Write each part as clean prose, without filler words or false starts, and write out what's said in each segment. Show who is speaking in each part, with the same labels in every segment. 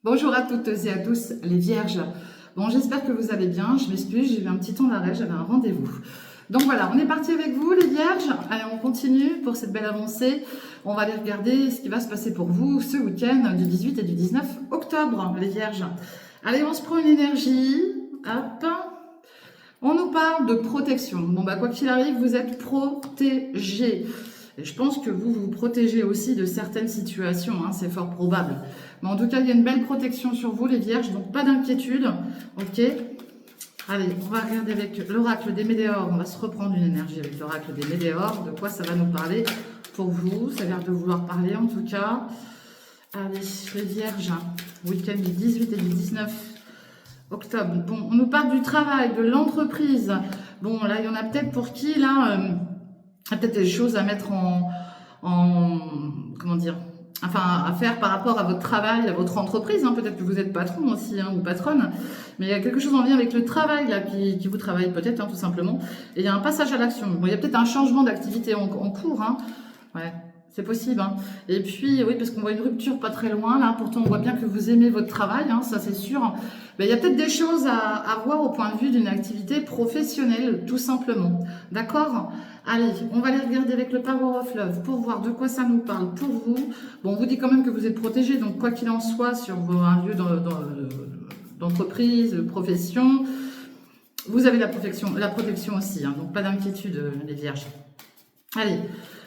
Speaker 1: Bonjour à toutes et à tous les vierges. Bon, j'espère que vous allez bien. Je m'excuse, j'ai eu un petit temps d'arrêt, j'avais un rendez-vous. Donc voilà, on est parti avec vous les vierges. Allez, on continue pour cette belle avancée. On va aller regarder ce qui va se passer pour vous ce week-end du 18 et du 19 octobre, les vierges. Allez, on se prend une énergie. Hop. On nous parle de protection. Bon, bah, quoi qu'il arrive, vous êtes protégés. Et je pense que vous vous protégez aussi de certaines situations, hein, c'est fort probable. Mais en tout cas, il y a une belle protection sur vous, les vierges, donc pas d'inquiétude. Ok. Allez, on va regarder avec l'oracle des Médéors. On va se reprendre une énergie avec l'oracle des Médéors. De quoi ça va nous parler pour vous? Ça a l'air de vouloir parler en tout cas. Allez, les vierges, week-end du 18 et du 19 octobre. Bon, on nous parle du travail, de l'entreprise. Bon, là, il y en a peut-être pour qui, là, il y a peut-être des choses à mettre comment dire, enfin, à faire par rapport à votre travail, à votre entreprise. Hein. Peut-être que vous êtes patron aussi, hein, ou patronne. Mais il y a quelque chose en lien avec le travail, là, qui vous travaille peut-être, hein, tout simplement. Et il y a un passage à l'action. Bon, il y a peut-être un changement d'activité en cours, hein. Ouais. C'est possible. Hein. Et puis, oui, parce qu'on voit une rupture pas très loin, là. Pourtant, on voit bien que vous aimez votre travail, hein, ça c'est sûr. Mais il y a peut-être des choses à voir au point de vue d'une activité professionnelle, tout simplement. D'accord? Allez, on va aller regarder avec le Power of Love pour voir de quoi ça nous parle pour vous. Bon, on vous dit quand même que vous êtes protégé, donc quoi qu'il en soit, sur un lieu d'entreprise, de profession, vous avez la protection aussi, hein, donc pas d'inquiétude, les vierges. Allez,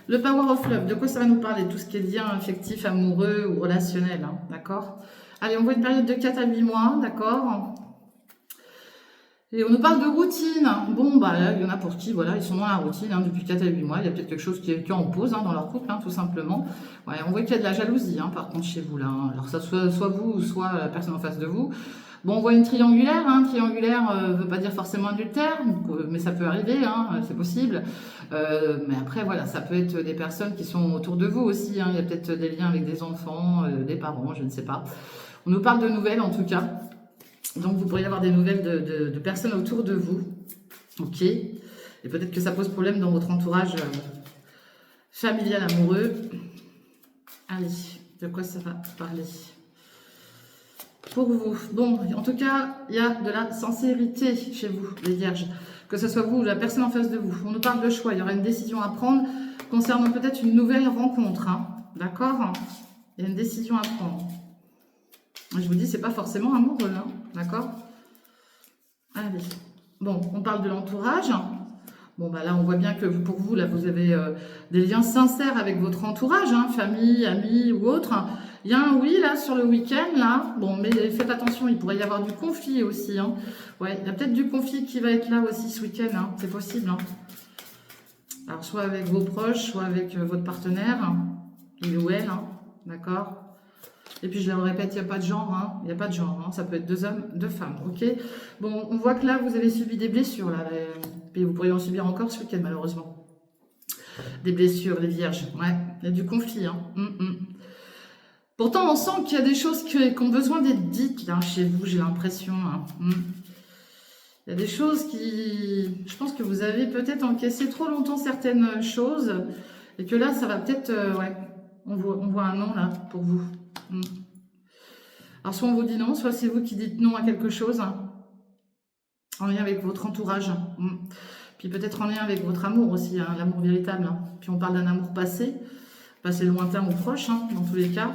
Speaker 1: le Power of Love, de quoi ça va nous parler? Tout ce qui est lien affectif, amoureux ou relationnel, hein, d'accord? Allez, on voit une période de 4 à 8 mois, d'accord? Et on nous parle de routine. Bon, bah là, il y en a pour qui, voilà, ils sont dans la routine hein, depuis 4 à 8 mois. Il y a peut-être quelque chose qui est en pause hein, dans leur couple, hein, tout simplement. Ouais, on voit qu'il y a de la jalousie, hein, par contre, chez vous, là. Hein. Alors, ça soit vous ou soit la personne en face de vous. Bon, on voit une triangulaire. Hein. Triangulaire veut pas dire forcément adultère, mais ça peut arriver, hein, c'est possible. Mais après, voilà, ça peut être des personnes qui sont autour de vous aussi. Hein. Il y a peut-être des liens avec des enfants, des parents, je ne sais pas. On nous parle de nouvelles, en tout cas. Donc, vous pourriez avoir des nouvelles de personnes autour de vous. Ok. Et peut-être que ça pose problème dans votre entourage familial, amoureux. Allez, de quoi ça va parler pour vous? Bon, en tout cas, il y a de la sincérité chez vous, les vierges. Que ce soit vous ou la personne en face de vous. On nous parle de choix. Il y aura une décision à prendre concernant peut-être une nouvelle rencontre. Hein. D'accord? Il y a une décision à prendre. Je vous dis, c'est pas forcément amoureux, hein, d'accord? Allez. Bon, on parle de l'entourage. Bon, bah là, on voit bien que pour vous, là, vous avez des liens sincères avec votre entourage, hein, famille, amis ou autre. Il y a un oui, là, sur le week-end, là. Bon, mais faites attention, il pourrait y avoir du conflit aussi, hein. Ouais, il y a peut-être du conflit qui va être là aussi ce week-end, hein. C'est possible, hein. Alors, soit avec vos proches, soit avec votre partenaire, il ou elle, hein, d'accord? Et puis je le répète, il n'y a pas de genre, hein. Il n'y a pas de genre, hein. Ça peut être 2 hommes, 2 femmes, ok? Bon, on voit que là, vous avez subi des blessures, là. Puis vous pourriez en subir encore ce week-end, malheureusement. Des blessures, les vierges, ouais. Il y a du conflit, hein. Pourtant, on sent qu'il y a des choses qui ont besoin d'être dites, là, chez vous, j'ai l'impression. Hein. Il y a des choses qui... Je pense que vous avez peut-être encaissé trop longtemps certaines choses, et que là, ça va peut-être... ouais, on voit un non, là, pour vous. Alors, soit on vous dit non, soit c'est vous qui dites non à quelque chose, hein, en lien avec votre entourage. Puis peut-être en lien avec votre amour aussi, hein, l'amour véritable. Hein. Puis on parle d'un amour passé lointain ou proche, hein, dans tous les cas.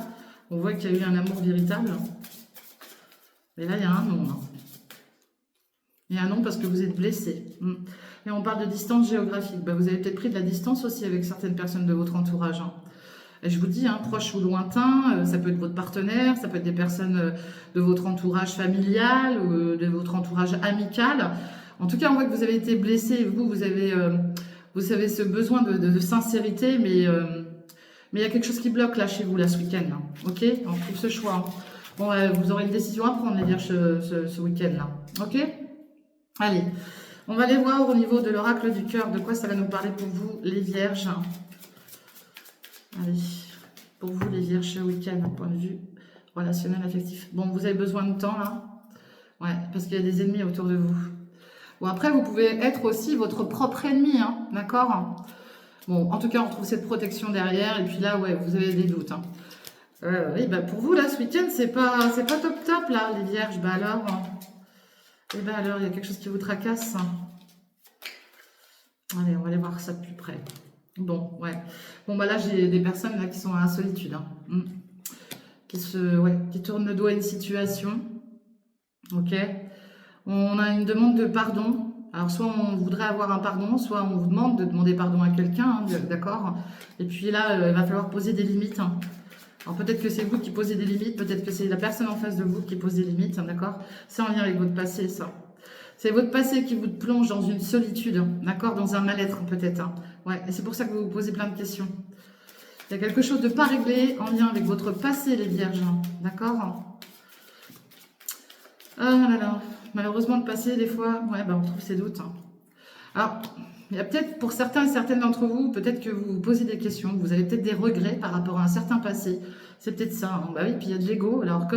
Speaker 1: On voit qu'il y a eu un amour véritable. Mais là, il y a un non. Hein. Il y a un non parce que vous êtes blessé. Et on parle de distance géographique. Ben, vous avez peut-être pris de la distance aussi avec certaines personnes de votre entourage. Hein. Et je vous dis, hein, proche ou lointain, ça peut être votre partenaire, ça peut être des personnes de votre entourage familial ou de votre entourage amical. En tout cas, on voit que vous avez été blessé. Vous avez ce besoin de sincérité, mais il y a quelque chose qui bloque là chez vous, là, ce week-end. Hein. Ok? On trouve ce choix. Hein. Bon, vous aurez une décision à prendre, les vierges, ce week-end là. Ok? Allez, on va aller voir au niveau de l'oracle du cœur, de quoi ça va nous parler pour vous, les vierges. Allez, pour vous, les vierges, ce week-end, d'un point de vue relationnel, affectif. Bon, vous avez besoin de temps, là. Ouais, parce qu'il y a des ennemis autour de vous. Bon, après, vous pouvez être aussi votre propre ennemi, hein, d'accord? Bon, en tout cas, on retrouve cette protection derrière. Et puis là, ouais, vous avez des doutes. Hein. Oui, bah pour vous, là, ce week-end, c'est pas top top, là, les vierges. Bah alors, eh ben alors, il y a quelque chose qui vous tracasse. Allez, on va aller voir ça de plus près. Bon, ouais. Bon, bah là, j'ai des personnes là qui sont à la solitude. Hein. Qui tournent le dos à une situation. Ok. On a une demande de pardon. Alors, soit on voudrait avoir un pardon, soit on vous demande de demander pardon à quelqu'un, hein, d'accord? Et puis là, il va falloir poser des limites. Hein. Alors, peut-être que c'est vous qui posez des limites, peut-être que c'est la personne en face de vous qui pose des limites, hein, d'accord? C'est en lien avec votre passé, ça. C'est votre passé qui vous plonge dans une solitude, hein, d'accord? Dans un mal-être, peut-être. Hein. Ouais, et c'est pour ça que vous vous posez plein de questions. Il y a quelque chose de pas réglé en lien avec votre passé, les vierges, hein, d'accord? Ah là là, malheureusement, le passé, des fois, ouais, bah, on trouve ses doutes. Hein. Alors, il y a peut-être, pour certains et certaines d'entre vous, peut-être que vous vous posez des questions, vous avez peut-être des regrets par rapport à un certain passé. C'est peut-être ça. Hein. Bah oui, puis il y a de l'ego. Alors,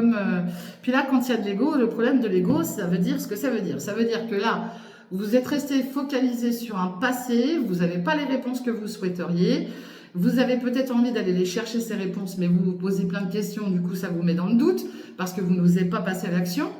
Speaker 1: puis là, quand il y a de l'ego, le problème de l'ego, ça veut dire ce que ça veut dire. Ça veut dire que là, vous êtes resté focalisé sur un passé, vous n'avez pas les réponses que vous souhaiteriez. Vous avez peut-être envie d'aller les chercher ces réponses, mais vous vous posez plein de questions, du coup, ça vous met dans le doute, parce que vous n'osez pas passer à l'action.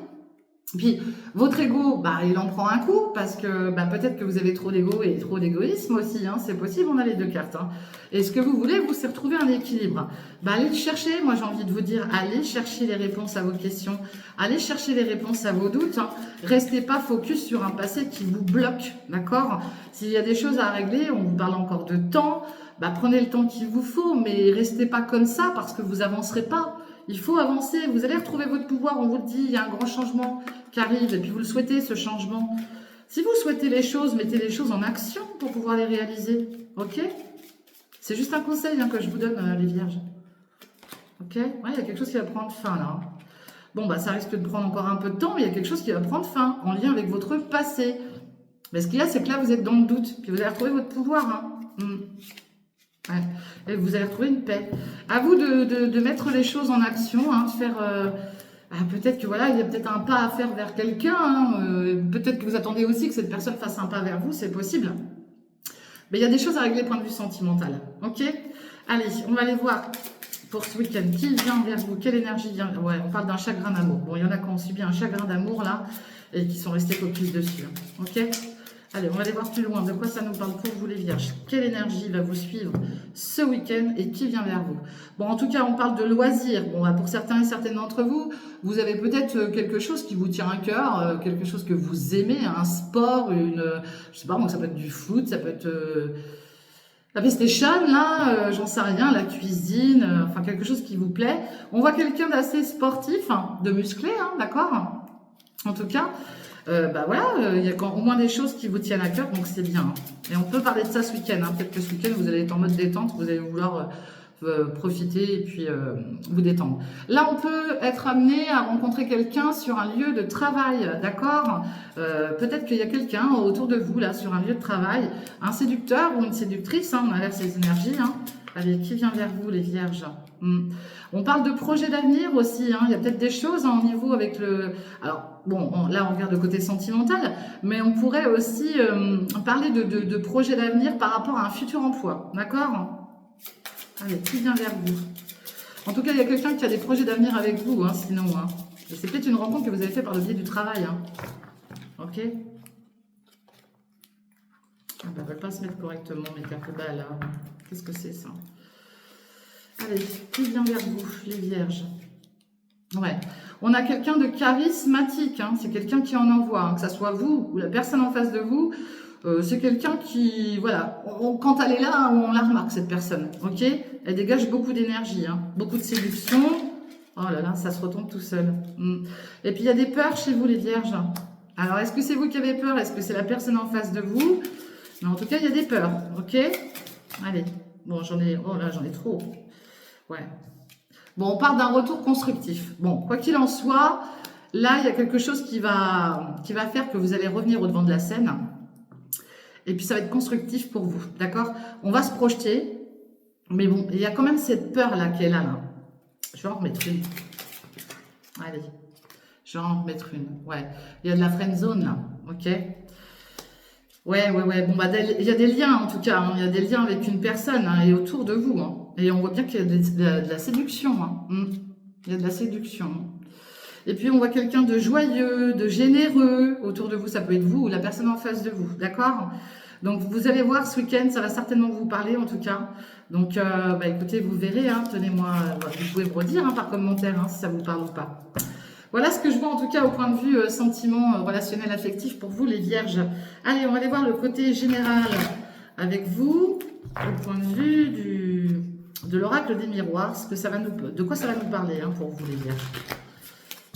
Speaker 1: Puis, votre ego, bah, il en prend un coup parce que bah, peut-être que vous avez trop d'ego et trop d'égoïsme aussi. Hein, c'est possible, on a les deux cartes. Hein. Et ce que vous voulez, c'est retrouver un équilibre. Bah, allez le chercher. Moi, j'ai envie de vous dire, allez chercher les réponses à vos questions. Allez chercher les réponses à vos doutes. Hein. Restez pas focus sur un passé qui vous bloque. D'accord? S'il y a des choses à régler, on vous parle encore de temps. Bah, prenez le temps qu'il vous faut, mais restez pas comme ça parce que vous avancerez pas. Il faut avancer, vous allez retrouver votre pouvoir, on vous le dit, il y a un grand changement qui arrive, et puis vous le souhaitez, ce changement. Si vous souhaitez les choses, mettez les choses en action pour pouvoir les réaliser, ok? C'est juste un conseil hein, que je vous donne, les vierges. Ok? Ouais, il y a quelque chose qui va prendre fin, là. Bon, bah ça risque de prendre encore un peu de temps, mais il y a quelque chose qui va prendre fin, en lien avec votre passé. Mais ce qu'il y a, c'est que là, vous êtes dans le doute, puis vous allez retrouver votre pouvoir, hein. Ouais. Et vous allez retrouver une paix. À vous de mettre les choses en action, hein, de faire... peut-être que voilà, il y a peut-être un pas à faire vers quelqu'un. Hein, peut-être que vous attendez aussi que cette personne fasse un pas vers vous, c'est possible. Mais il y a des choses à régler point de vue sentimental. Ok? Allez, on va aller voir pour ce week-end. Qui vient vers vous? Quelle énergie vient? Ouais, on parle d'un chagrin d'amour. Bon, il y en a qui ont subi un chagrin d'amour là et qui sont restés focus dessus. Hein. Ok? Allez, on va aller voir plus loin. De quoi ça nous parle pour vous les vierges? Quelle énergie va vous suivre ce week-end et qui vient vers vous? Bon, en tout cas, on parle de loisirs. Bon, pour certains et certaines d'entre vous, vous avez peut-être quelque chose qui vous tient à cœur, quelque chose que vous aimez, un sport, je sais pas, moi, ça peut être du foot, ça peut être la PlayStation, là, j'en sais rien, la cuisine, enfin quelque chose qui vous plaît. On voit quelqu'un d'assez sportif, hein, de musclé, hein, d'accord? En tout cas. Bah voilà, il y a au moins des choses qui vous tiennent à cœur, donc c'est bien. Hein. Et on peut parler de ça ce week-end. Hein. Peut-être que ce week-end, vous allez être en mode détente, vous allez vouloir profiter et puis vous détendre. Là, on peut être amené à rencontrer quelqu'un sur un lieu de travail, d'accord? Peut-être qu'il y a quelqu'un autour de vous, là, sur un lieu de travail, un séducteur ou une séductrice, hein, on inverse les énergies. Hein. Allez, qui vient vers vous, les vierges? On parle de projets d'avenir aussi, hein. Il y a peut-être des choses hein, au niveau avec le... Alors, bon, là on regarde le côté sentimental, mais on pourrait aussi parler de projets d'avenir par rapport à un futur emploi, d'accord? Allez, qui vient vers vous? En tout cas, il y a quelqu'un qui a des projets d'avenir avec vous, hein, sinon. Hein. Et c'est peut-être une rencontre que vous avez fait par le biais du travail. Hein. Ok? Ah bah, ne veulent pas se mettre correctement, mes cartes là. Qu'est-ce que c'est ça? Allez, qui vient vers vous, les vierges? Ouais, on a quelqu'un de charismatique, hein. C'est quelqu'un qui en envoie, hein. Que ça soit vous ou la personne en face de vous, c'est quelqu'un qui, voilà, quand elle est là, on la remarque cette personne, ok? Elle dégage beaucoup d'énergie, hein. Beaucoup de séduction, oh là là, ça se retombe tout seul. Et puis il y a des peurs chez vous les vierges. Alors est-ce que c'est vous qui avez peur? Est-ce que c'est la personne en face de vous? Mais en tout cas, il y a des peurs, ok? Allez, bon, j'en ai trop. Ouais. Bon, on part d'un retour constructif. Bon, quoi qu'il en soit, là, il y a quelque chose qui va faire que vous allez revenir au devant de la scène. Et puis, ça va être constructif pour vous, d'accord? On va se projeter. Mais bon, il y a quand même cette peur-là qui est là. Je vais en remettre une. Allez. Je vais en remettre une. Ouais. Il y a de la friend zone, là. Ok? Ouais. Bon, bah, il y a des liens, en tout cas. Hein. Il y a des liens avec une personne hein, et autour de vous. Hein. Et on voit bien qu'il y a de la séduction. Hein. Il y a de la séduction. Et puis, on voit quelqu'un de joyeux, de généreux autour de vous. Ça peut être vous ou la personne en face de vous. D'accord? Donc, vous allez voir ce week-end. Ça va certainement vous parler, en tout cas. Donc, bah, écoutez, vous verrez. Hein, tenez-moi, vous pouvez me redire hein, par commentaire hein, si ça vous parle ou pas. Voilà ce que je vois en tout cas au point de vue sentiment relationnel affectif pour vous les vierges. Allez, on va aller voir le côté général avec vous, au point de vue de l'oracle des miroirs, ce que ça va de quoi ça va nous parler hein, pour vous les vierges.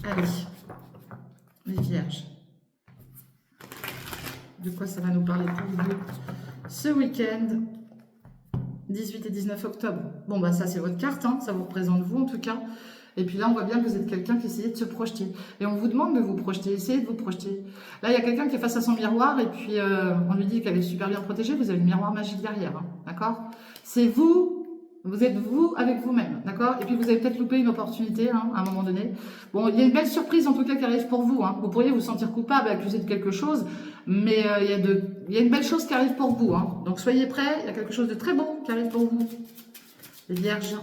Speaker 1: Allez, les vierges. De quoi ça va nous parler pour vous ce week-end 18 et 19 octobre. Bon, bah ça c'est votre carte, hein, ça vous représente vous en tout cas. Et puis là, on voit bien que vous êtes quelqu'un qui essaye de se projeter. Et on vous demande de vous projeter, essayez de vous projeter. Là, il y a quelqu'un qui est face à son miroir et puis on lui dit qu'elle est super bien protégée. Vous avez le miroir magique derrière, hein, d'accord? C'est vous êtes vous avec vous-même, d'accord? Et puis vous avez peut-être loupé une opportunité hein, à un moment donné. Bon, il y a une belle surprise en tout cas qui arrive pour vous. Hein. Vous pourriez vous sentir coupable, accusé de quelque chose, mais il y a une belle chose qui arrive pour vous. Hein. Donc soyez prêts, il y a quelque chose de très beau qui arrive pour vous, les vierges.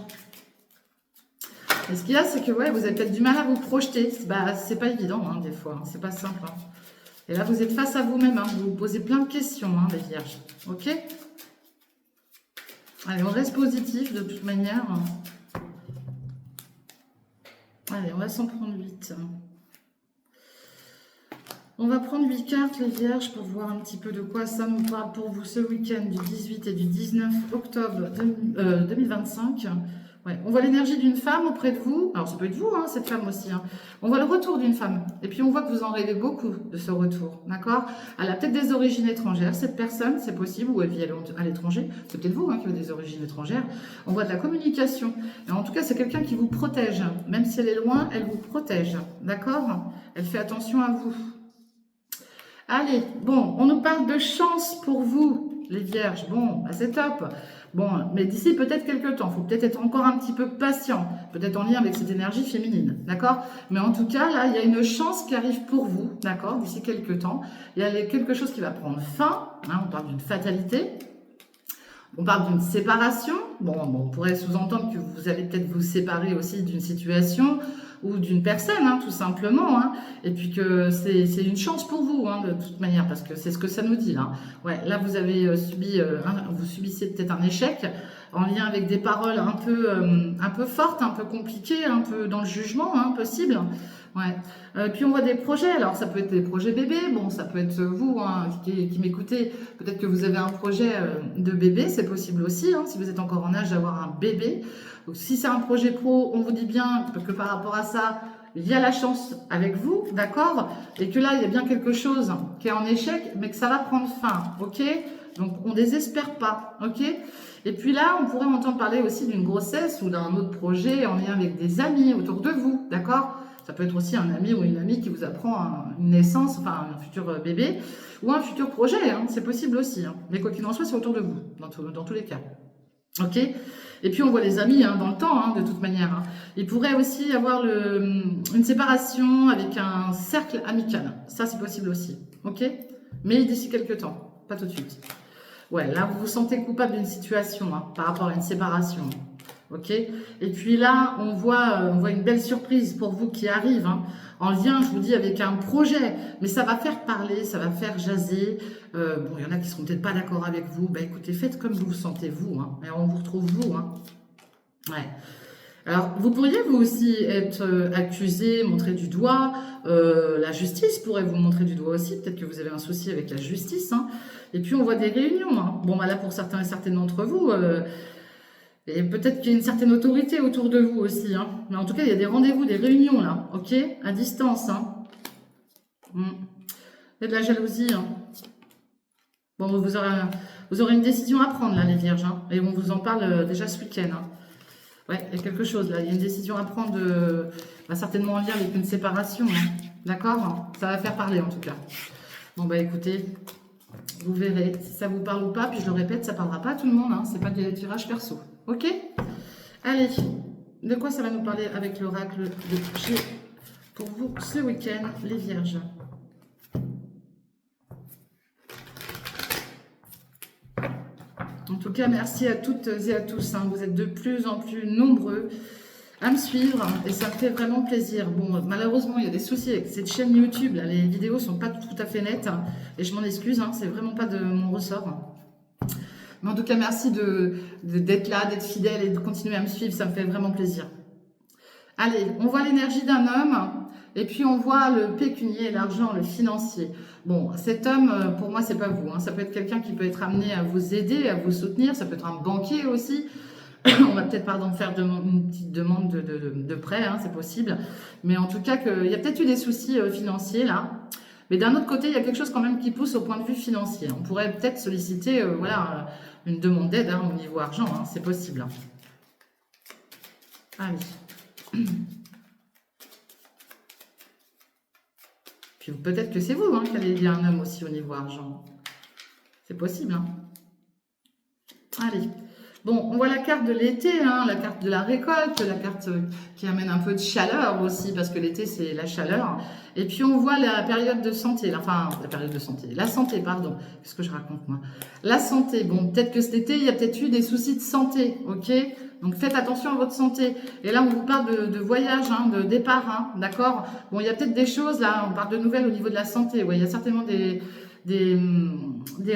Speaker 1: Et ce qu'il y a, c'est que ouais, vous avez peut-être du mal à vous projeter. Bah, c'est pas évident, hein, des fois. Hein, c'est pas simple. Hein. Et là, vous êtes face à vous-même. Hein, vous vous posez plein de questions, hein, les vierges. Ok? Allez, on reste positif de toute manière. Allez, on va s'en prendre 8. On va prendre 8 cartes, les vierges, pour voir un petit peu de quoi ça nous parle pour vous ce week-end du 18 et du 19 octobre 2025. Ouais, on voit l'énergie d'une femme auprès de vous. Alors, ça peut être vous, hein, cette femme aussi. Hein. On voit le retour d'une femme. Et puis, on voit que vous en rêvez beaucoup de ce retour. D'accord? Elle a peut-être des origines étrangères, cette personne, c'est possible, ou elle vit à l'étranger. C'est peut-être vous hein, qui avez des origines étrangères. On voit de la communication. Et en tout cas, c'est quelqu'un qui vous protège. Même si elle est loin, elle vous protège. D'accord? Elle fait attention à vous. Allez, bon, on nous parle de chance pour vous, les vierges. Bon, bah c'est top. Bon, mais d'ici peut-être quelques temps, il faut peut-être être encore un petit peu patient, peut-être en lien avec cette énergie féminine, d'accord? Mais en tout cas, là, il y a une chance qui arrive pour vous, d'accord? D'ici quelques temps, il y a quelque chose qui va prendre fin, hein, on parle d'une fatalité, on parle d'une séparation, bon, on pourrait sous-entendre que vous allez peut-être vous séparer aussi d'une situation ou d'une personne, hein, tout simplement, hein, et puis que c'est une chance pour vous, hein, de toute manière, parce que c'est ce que ça nous dit, là. Ouais, là, vous avez vous subissez peut-être un échec en lien avec des paroles un peu fortes, un peu compliquées, un peu dans le jugement, hein, possible. Ouais. Puis on voit des projets, alors ça peut être des projets bébés, bon ça peut être vous hein, qui m'écoutez, peut-être que vous avez un projet de bébé, c'est possible aussi, hein, si vous êtes encore en âge d'avoir un bébé. Donc si c'est un projet pro, on vous dit bien que par rapport à ça, il y a la chance avec vous, d'accord? Et que là, il y a bien quelque chose qui est en échec, mais que ça va prendre fin, ok? Donc on désespère pas, ok? Et puis là, on pourrait entendre parler aussi d'une grossesse ou d'un autre projet en lien avec des amis autour de vous, d'accord? Ça peut être aussi un ami ou une amie qui vous apprend une naissance, enfin un futur bébé, ou un futur projet, hein, c'est possible aussi. Hein. Mais quoi qu'il en soit, c'est autour de vous, dans tous les cas. Ok? Et puis on voit les amis hein, dans le temps, hein, de toute manière. Hein. Il pourrait aussi y avoir une séparation avec un cercle amical. Ça, c'est possible aussi. Ok? Mais d'ici quelques temps, pas tout de suite. Ouais, là, vous vous sentez coupable d'une situation hein, par rapport à une séparation. Ok. Et puis là, on voit une belle surprise pour vous qui arrive, hein, en lien, je vous dis, avec un projet. Mais ça va faire parler, ça va faire jaser. Bon, il y en a qui seront peut-être pas d'accord avec vous. Bah écoutez, faites comme vous vous sentez vous. Hein, et on vous retrouve vous. Hein. Ouais. Alors, vous pourriez vous aussi être accusé, montré du doigt. La justice pourrait vous montrer du doigt aussi. Peut-être que vous avez un souci avec la justice. Hein. Et puis, on voit des réunions. Hein. Bon, bah là, pour certains et certaines d'entre vous... et peut-être qu'il y a une certaine autorité autour de vous aussi. Hein. Mais en tout cas, il y a des rendez-vous, des réunions là, ok? À distance. Hein. Il y a de la jalousie. Hein. Bon, vous aurez une décision à prendre là, les vierges. Hein. Et on vous en parle déjà ce week-end. Hein. Ouais, il y a quelque chose là. Il y a une décision à prendre, certainement en lien avec une séparation. Hein. D'accord? Ça va faire parler en tout cas. Bon, bah écoutez... Vous verrez si ça vous parle ou pas. Puis je le répète, ça parlera pas à tout le monde. Hein. C'est pas des tirages perso. Ok? Allez. De quoi ça va nous parler avec l'oracle de G pour vous ce week-end, les vierges? En tout cas, merci à toutes et à tous. Hein. Vous êtes de plus en plus nombreux à me suivre et ça me fait vraiment plaisir. Bon, malheureusement, il y a des soucis avec cette chaîne YouTube. Là, les vidéos sont pas tout à fait nettes hein, et je m'en excuse. Hein, c'est vraiment pas de mon ressort. Mais en tout cas, merci d'être là, d'être fidèle et de continuer à me suivre. Ça me fait vraiment plaisir. Allez, on voit l'énergie d'un homme et puis on voit le pécunier, l'argent, le financier. Bon, cet homme, pour moi, c'est pas vous. Hein. Ça peut être quelqu'un qui peut être amené à vous aider, à vous soutenir. Ça peut être un banquier aussi. On va peut-être, faire une petite demande de prêt, hein, c'est possible. Mais en tout cas, il y a peut-être eu des soucis financiers là. Mais d'un autre côté, il y a quelque chose quand même qui pousse au point de vue financier. On pourrait peut-être solliciter voilà, une demande d'aide hein, au niveau argent, hein, c'est possible. Allez. Puis peut-être que c'est vous hein, qui allez lier un homme aussi au niveau argent. C'est possible. Hein. Allez. Bon, on voit la carte de l'été, hein, la carte de la récolte, la carte qui amène un peu de chaleur aussi, parce que l'été, c'est la chaleur. Et puis, on voit la période de santé, enfin, la période de santé, la santé, pardon. Qu'est-ce que je raconte, moi? La santé, bon, peut-être que cet été, il y a peut-être eu des soucis de santé, ok? Donc, faites attention à votre santé. Et là, on vous parle de voyage, hein, de départ, hein, d'accord? Bon, il y a peut-être des choses, là, on parle de nouvelles au niveau de la santé. Ouais, il y a certainement des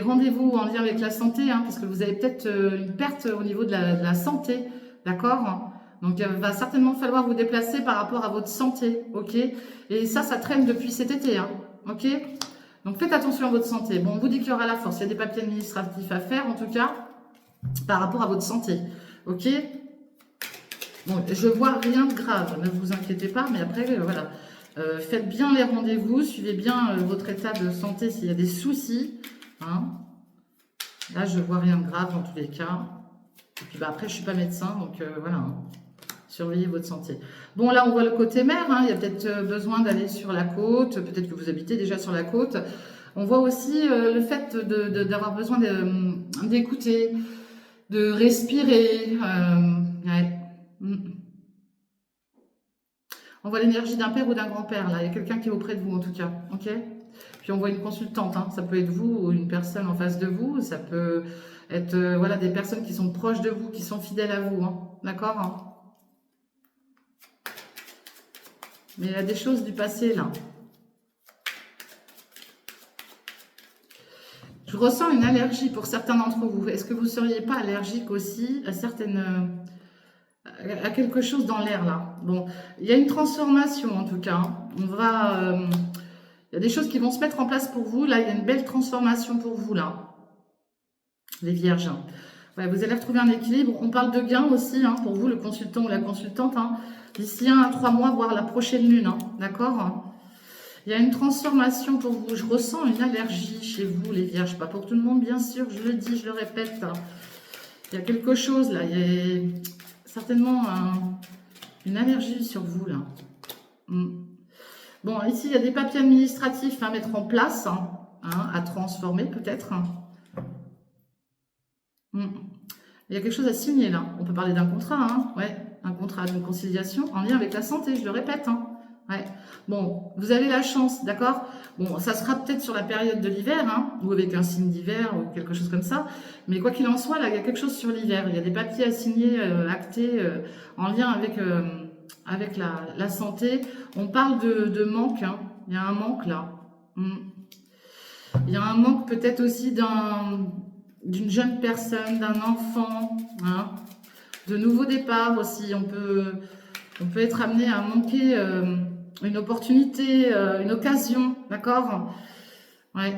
Speaker 1: rendez-vous en lien avec la santé, hein, parce que vous avez peut-être une perte au niveau de la santé, d'accord? Donc, il va certainement falloir vous déplacer par rapport à votre santé, ok? Et ça traîne depuis cet été, hein, ok? Donc, faites attention à votre santé. Bon, on vous dit qu'il y aura la force, il y a des papiers administratifs à faire, en tout cas, par rapport à votre santé, ok? Bon, je vois rien de grave, ne vous inquiétez pas, mais après, voilà. Faites bien les rendez-vous, suivez bien votre état de santé s'il y a des soucis. Hein. Là, je vois rien de grave dans tous les cas. Et puis bah, après, je ne suis pas médecin, donc voilà. Hein. Surveillez votre santé. Bon, là, on voit le côté mer. Hein. Il y a peut-être besoin d'aller sur la côte. Peut-être que vous habitez déjà sur la côte. On voit aussi le fait d'avoir besoin d'écouter, de respirer. Ouais. On voit l'énergie d'un père ou d'un grand-père, là. Il y a quelqu'un qui est auprès de vous, en tout cas. Ok. Puis on voit une consultante. Hein. Ça peut être vous ou une personne en face de vous. Ça peut être voilà, des personnes qui sont proches de vous, qui sont fidèles à vous. Hein. D'accord hein. Mais il y a des choses du passé, là. Je ressens une allergie pour certains d'entre vous. Est-ce que vous ne seriez pas allergique aussi à à quelque chose dans l'air là. Bon, il y a une transformation en tout cas. On va, il y a des choses qui vont se mettre en place pour vous. Là, il y a une belle transformation pour vous là, les vierges. Ouais, vous allez retrouver un équilibre. On parle de gain aussi hein, pour vous, le consultant ou la consultante. Hein, d'ici 1 à 3 mois, voire la prochaine lune. Hein, d'accord. Il y a une transformation pour vous. Je ressens une allergie chez vous, les vierges. Pas pour tout le monde, bien sûr. Je le dis, je le répète. Hein. Il y a quelque chose là. Il y a certainement une allergie sur vous là. Bon, ici il y a des papiers administratifs à mettre en place, hein, à transformer peut-être. Il y a quelque chose à signer là. On peut parler d'un contrat, hein, ouais, un contrat d'une conciliation en lien avec la santé, je le répète. Hein. Ouais. Bon, vous avez la chance, d'accord? Bon, ça sera peut-être sur la période de l'hiver, hein, ou avec un signe d'hiver, ou quelque chose comme ça. Mais quoi qu'il en soit, là, il y a quelque chose sur l'hiver. Il y a des papiers à signer, actés, en lien avec la santé. On parle de manque, hein. Il y a un manque, là. Il y a un manque peut-être aussi d'une jeune personne, d'un enfant, hein. De nouveaux départs aussi. On peut être amené à manquer une opportunité, une occasion, d'accord? Ouais.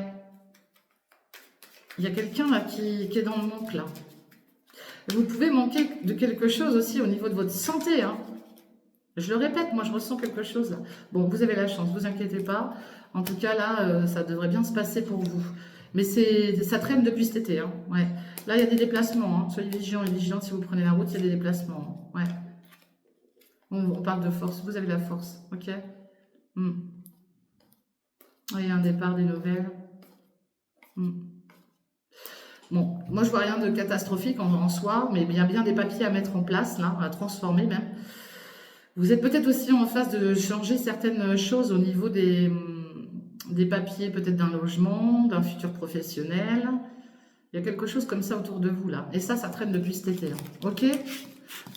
Speaker 1: Il y a quelqu'un là qui est dans le manque là. Vous pouvez manquer de quelque chose aussi au niveau de votre santé, hein. Je le répète, moi je ressens quelque chose là. Bon, vous avez la chance, ne vous inquiétez pas. En tout cas là, ça devrait bien se passer pour vous. Mais ça traîne depuis cet été, hein. Ouais. Là, il y a des déplacements, hein. Soyez vigilants et vigilantes si vous prenez la route, il y a des déplacements. Hein. Ouais. On parle de force. Vous avez la force. Ok. Il y a un départ, des nouvelles. Bon, moi je vois rien de catastrophique en soi, mais il y a bien des papiers à mettre en place, là, à transformer même. Vous êtes peut-être aussi en phase de changer certaines choses au niveau des papiers, peut-être d'un logement, d'un futur professionnel. Il Il y a quelque chose comme ça autour de vous, là. Et ça traîne depuis cet été, hein. Ok?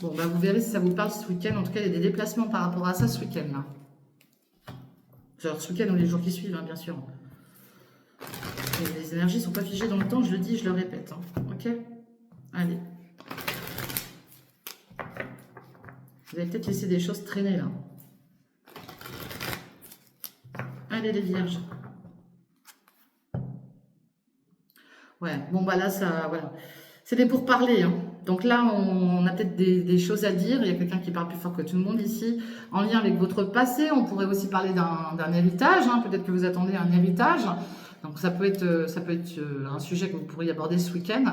Speaker 1: Bon, bah, vous verrez si ça vous parle ce week-end. En tout cas, il y a des déplacements par rapport à ça ce week-end, là. Genre ce week-end ou les jours qui suivent, hein, bien sûr. Et les énergies ne sont pas figées dans le temps, je le dis, je le répète, hein. Ok? Allez. Vous avez peut-être laissé des choses traîner, là. Allez, les vierges. Ouais, bon, bah là, ça, voilà. C'était pour parler, hein. Donc là, on a peut-être des choses à dire. Il y a quelqu'un qui parle plus fort que tout le monde ici. En lien avec votre passé, on pourrait aussi parler d'un héritage, hein. Peut-être que vous attendez un héritage. Donc ça peut être un sujet que vous pourriez aborder ce week-end.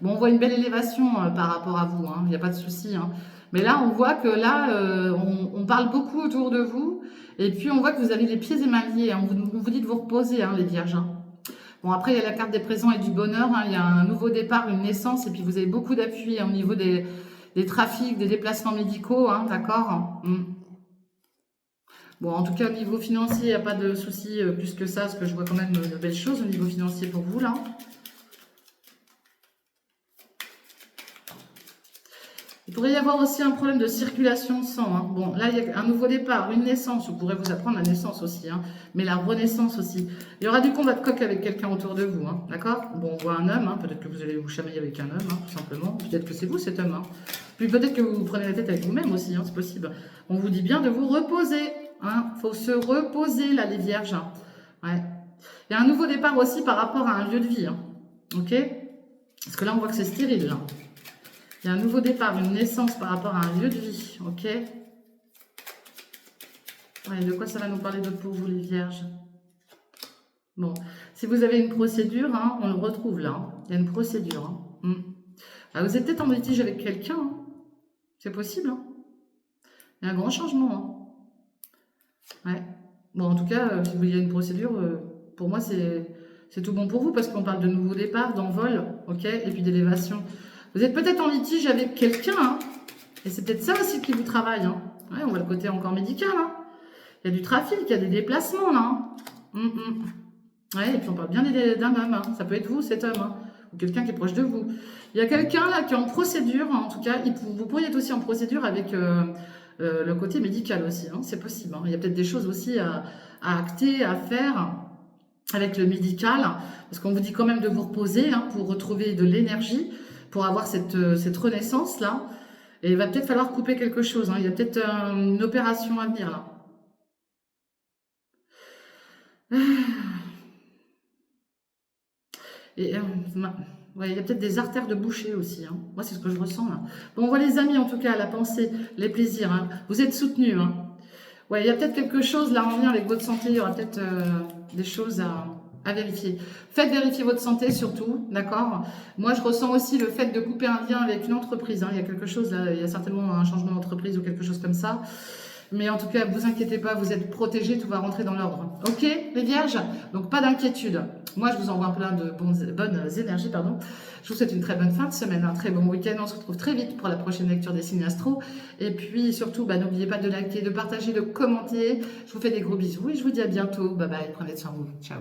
Speaker 1: Bon, on voit une belle élévation par rapport à vous, hein. Il n'y a pas de souci, hein. Mais là, on voit que là, on parle beaucoup autour de vous. Et puis, on voit que vous avez les pieds et mains liés, hein. On vous dit de vous reposer, hein, les vierges, hein. Bon, après, il y a la carte des présents et du bonheur, hein. Il y a un nouveau départ, une naissance, et puis vous avez beaucoup d'appui, hein, au niveau des trafics, des déplacements médicaux, hein, d'accord? Bon, en tout cas, au niveau financier, il n'y a pas de souci plus que ça, parce que je vois quand même de belles choses au niveau financier pour vous, là. Il pourrait y avoir aussi un problème de circulation de sang, hein. Bon, là, il y a un nouveau départ, une naissance. Vous pourrez vous apprendre la naissance aussi, hein, mais la renaissance aussi. Il y aura du combat de coq avec quelqu'un autour de vous, hein, d'accord? Bon, on voit un homme, hein, peut-être que vous allez vous chamailler avec un homme, hein, tout simplement. Peut-être que c'est vous, cet homme, hein. Puis peut-être que vous prenez la tête avec vous-même aussi, hein, c'est possible. On vous dit bien de vous reposer, hein. Faut se reposer, là, les vierges, hein. Ouais. Il y a un nouveau départ aussi par rapport à un lieu de vie, hein. Ok? Parce que là, on voit que c'est stérile, là. Il y a un nouveau départ, une naissance par rapport à un lieu de vie, ok? Ouais, de quoi ça va nous parler d'autre pour vous, les vierges? Bon, si vous avez une procédure, hein, on le retrouve là, hein. Il y a une procédure, hein. Ah, vous êtes peut-être en litige avec quelqu'un, hein. C'est possible, hein. Il y a un grand changement, hein. Ouais. Bon, en tout cas, si il y a une procédure, pour moi, c'est tout bon pour vous, parce qu'on parle de nouveau départ, d'envol, ok? Et puis d'élévation. Vous êtes peut-être en litige avec quelqu'un, hein, et c'est peut-être ça aussi qui vous travaille, hein. Ouais, on voit le côté encore médical, hein. Il y a du trafic, il y a des déplacements, là, hein. Ouais, et puis on parle bien d'un homme, hein. Ça peut être vous, cet homme, hein, ou quelqu'un qui est proche de vous. Il y a quelqu'un, là, qui est en procédure, hein, en tout cas, vous pourriez être aussi en procédure avec le côté médical aussi, hein. C'est possible, hein. Il y a peut-être des choses aussi à acter, à faire avec le médical, parce qu'on vous dit quand même de vous reposer, hein, pour retrouver de l'énergie, pour avoir cette renaissance-là. Et il va peut-être falloir couper quelque chose, hein. Il y a peut-être une opération à venir, là. Et ouais, il y a peut-être des artères de boucher aussi, hein. Moi, c'est ce que je ressens, là. Bon, on voit les amis, en tout cas, la pensée, les plaisirs, hein. Vous êtes soutenus, hein. Ouais, il y a peut-être quelque chose, là, en lien avec votre santé. Il y aura peut-être des choses à vérifier. Faites vérifier votre santé surtout, d'accord? Moi, je ressens aussi le fait de couper un lien avec une entreprise, hein. Il y a quelque chose, là, il y a certainement un changement d'entreprise ou quelque chose comme ça. Mais en tout cas, vous inquiétez pas, vous êtes protégés, tout va rentrer dans l'ordre. Ok, les vierges? Donc, pas d'inquiétude. Moi, je vous envoie plein de bonnes énergies, pardon. Je vous souhaite une très bonne fin de semaine, un très bon week-end. On se retrouve très vite pour la prochaine lecture des signes astro. Et puis, surtout, bah, n'oubliez pas de liker, de partager, de commenter. Je vous fais des gros bisous et je vous dis à bientôt. Bye bye, prenez soin de vous. Ciao.